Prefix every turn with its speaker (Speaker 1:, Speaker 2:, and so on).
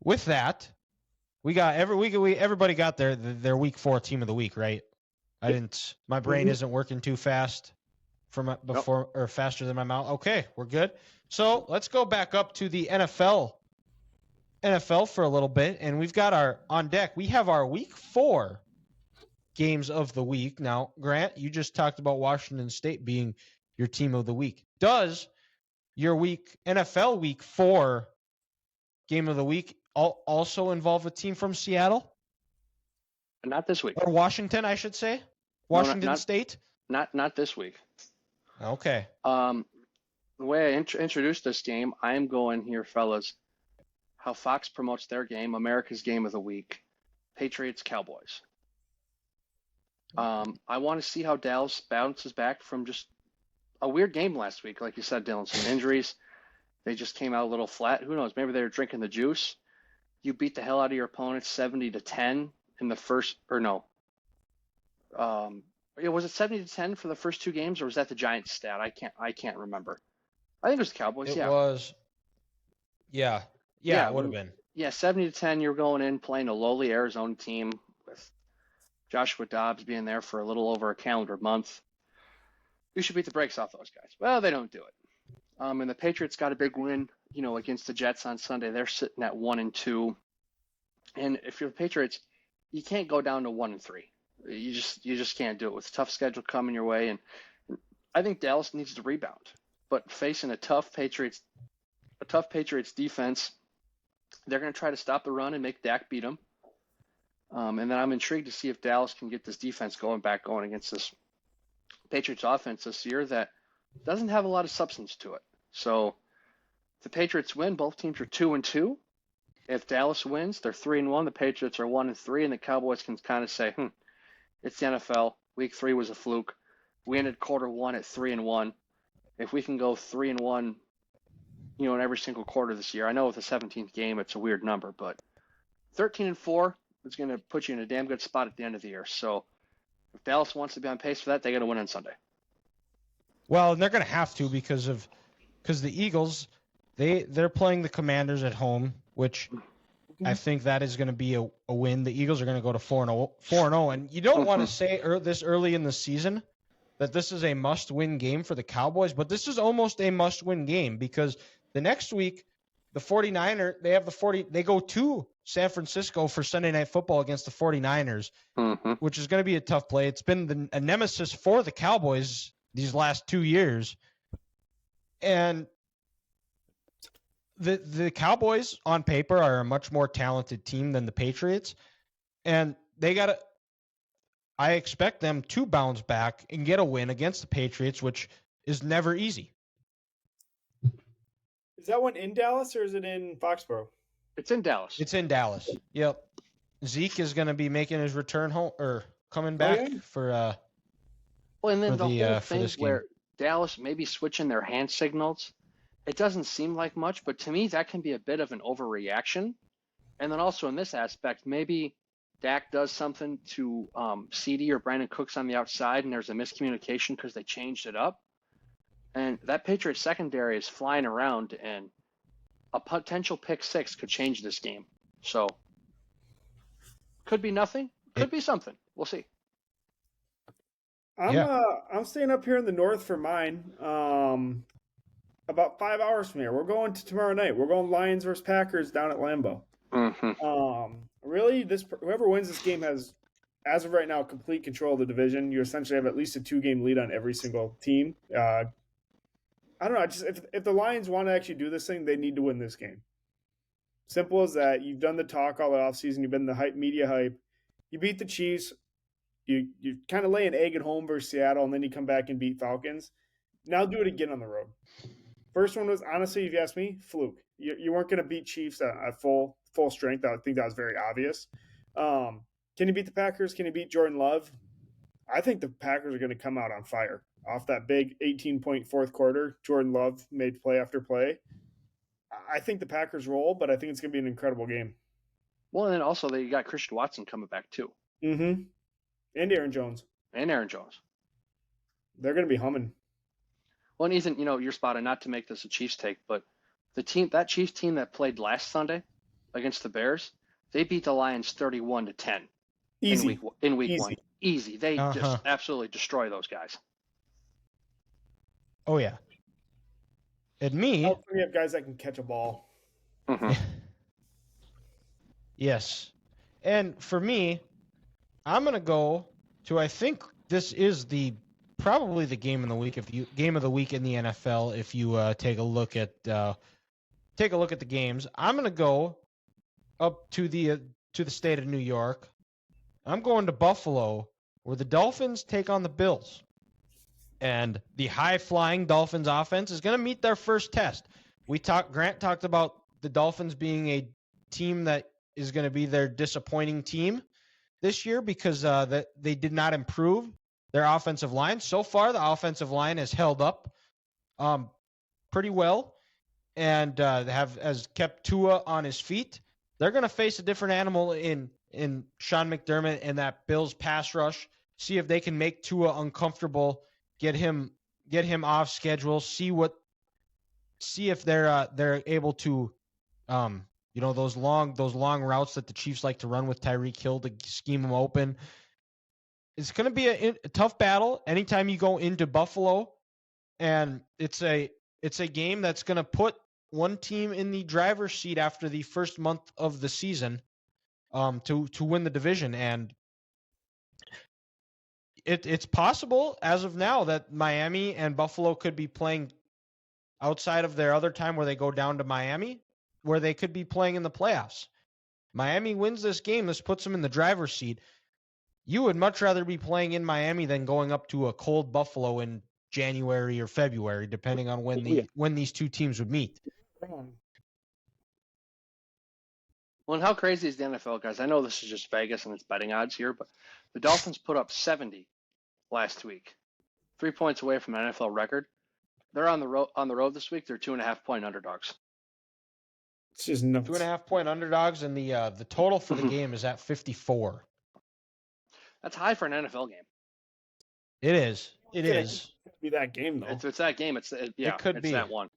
Speaker 1: with that, we got everybody got their week 4 team of the week, right? I didn't. My brain isn't working too fast or faster than my mouth. Okay, we're good. So let's go back up to the NFL for a little bit, and we've got on deck. We have our week 4 games of the week. Now, Grant, you just talked about Washington State being your team of the week. Does your NFL week 4 game of the week also involve a team from Seattle?
Speaker 2: Not this week.
Speaker 1: Or Washington, I should say. Washington State?
Speaker 2: Not this week.
Speaker 1: Okay.
Speaker 2: The way I introduced this game, I am going here, fellas, how Fox promotes their game, America's game of the week, Patriots Cowboys. I want to see how Dallas bounces back from just a weird game last week. Like you said, Dylan, some injuries. They just came out a little flat. Who knows? Maybe they were drinking the juice. You beat the hell out of your opponent 70-10 in the first, or no. Was it 70-10 for the first 2 games, or was that the Giants stat? I can't remember. I think it was the Cowboys.
Speaker 1: It was. Yeah, it would have been.
Speaker 2: Yeah, 70-10. You're going in playing a lowly Arizona team with Joshua Dobbs being there for a little over a calendar month. You should beat the brakes off those guys. Well, they don't do it. And the Patriots got a big win, against the Jets on Sunday. They're sitting at 1-2. And if you're the Patriots, you can't go down to 1-3. You just can't do it with a tough schedule coming your way. And I think Dallas needs to rebound. But facing a tough Patriots defense, they're going to try to stop the run and make Dak beat them. And then I'm intrigued to see if Dallas can get this defense going against this Patriots offense this year that doesn't have a lot of substance to it. So if the Patriots win, both teams are 2-2. If Dallas wins, they're 3-1. The Patriots are 1-3, and the Cowboys can kind of say, it's the NFL. Week 3 was a fluke. We ended quarter 1 at 3-1. If we can go 3-1, in every single quarter this year, I know with the 17th game it's a weird number, but 13-4 is going to put you in a damn good spot at the end of the year. So if Dallas wants to be on pace for that, they got to win on Sunday.
Speaker 1: Well, and they're going to have to because the Eagles, they're playing the Commanders at home, which I think that is going to be a win. The Eagles are going to go to 4-0, and you don't want to say this early in the season that this is a must-win game for the Cowboys, but this is almost a must-win game because the next week, the 49ers, they go to San Francisco for Sunday Night Football against the 49ers, which is going to be a tough play. It's been a nemesis for the Cowboys these last 2 years. And the Cowboys on paper are a much more talented team than the Patriots. And I expect them to bounce back and get a win against the Patriots, which is never easy.
Speaker 3: Is that one in Dallas or is it in Foxborough?
Speaker 2: It's in Dallas.
Speaker 1: It's in Dallas. Yep. Zeke is going to be making his return home or coming back for
Speaker 2: and then
Speaker 1: for
Speaker 2: the whole
Speaker 1: for
Speaker 2: thing
Speaker 1: this game.
Speaker 2: where Dallas maybe switching their hand signals, it doesn't seem like much, but to me that can be a bit of an overreaction. And then also in this aspect, maybe Dak does something to CD or Brandon Cooks on the outside, and there's a miscommunication because they changed it up. And that Patriots secondary is flying around, and a potential pick 6 could change this game. So could be nothing, could be something. We'll see.
Speaker 3: I'm staying up here in the north for mine. About 5 hours from here. We're going to tomorrow night. We're going Lions versus Packers down at Lambeau. Really, whoever wins this game has, as of right now, complete control of the division. You essentially have at least a 2-game lead on every single team. I don't know. If the Lions want to actually do this thing, they need to win this game. Simple as that. You've done the talk all the offseason. You've been the media hype. You beat the Chiefs. You kind of lay an egg at home versus Seattle, and then you come back and beat Falcons. Now do it again on the road. First one was, honestly, if you ask me, fluke. You weren't going to beat Chiefs at full strength. I think that was very obvious. Can you beat the Packers? Can you beat Jordan Love? I think the Packers are going to come out on fire. Off that big 18-point fourth quarter, Jordan Love made play after play. I think the Packers roll, but I think it's going to be an incredible game.
Speaker 2: Well, and then also they got Christian Watson coming back too.
Speaker 3: Mm-hmm. And Aaron Jones. They're going to be humming.
Speaker 2: Well, and Ethan, you're spotted, not to make this a Chiefs take, but that Chiefs team that played last Sunday, against the Bears, they beat the Lions 31-10
Speaker 3: Easy.
Speaker 2: in week
Speaker 3: Easy.
Speaker 2: one. Easy. They just absolutely destroy those guys.
Speaker 1: Oh yeah. And me.
Speaker 3: Oh, we have guys that can catch a ball.
Speaker 2: Mm-hmm.
Speaker 1: Yes. And for me, I'm gonna go to, I think this is probably the game of the week game of the week in the NFL if you take a look at the games. I'm gonna go up to the state of New York. I'm going to Buffalo, where the Dolphins take on the Bills. And the high-flying Dolphins offense is going to meet their first test. Grant talked about the Dolphins being a team that is going to be their disappointing team this year because they did not improve their offensive line. So far, the offensive line has held up pretty well and has kept Tua on his feet. They're going to face a different animal in Sean McDermott and that Bills pass rush. See if they can make Tua uncomfortable, get him off schedule. See if they're able to, those long routes that the Chiefs like to run with Tyreek Hill to scheme them open. It's going to be a tough battle anytime you go into Buffalo, and it's a game that's going to put one team in the driver's seat after the first month of the season to win the division. And it's possible as of now that Miami and Buffalo could be playing outside of their other time where they go down to Miami, where they could be playing in the playoffs. Miami wins this game. This puts them in the driver's seat. You would much rather be playing in Miami than going up to a cold Buffalo in January or February, depending on when these two teams would meet.
Speaker 2: Well, and how crazy is the NFL, guys? I know this is just Vegas and it's betting odds here, but the Dolphins put up 70 last week, 3 points away from an NFL record. They're on the road this week. They're 2.5-point underdogs.
Speaker 3: It's just nuts.
Speaker 1: 2.5-point underdogs, and the total for the game is at 54.
Speaker 2: That's high for an NFL game.
Speaker 1: It is. It is.
Speaker 3: It could be that game though.
Speaker 2: It's that game. It could be that one.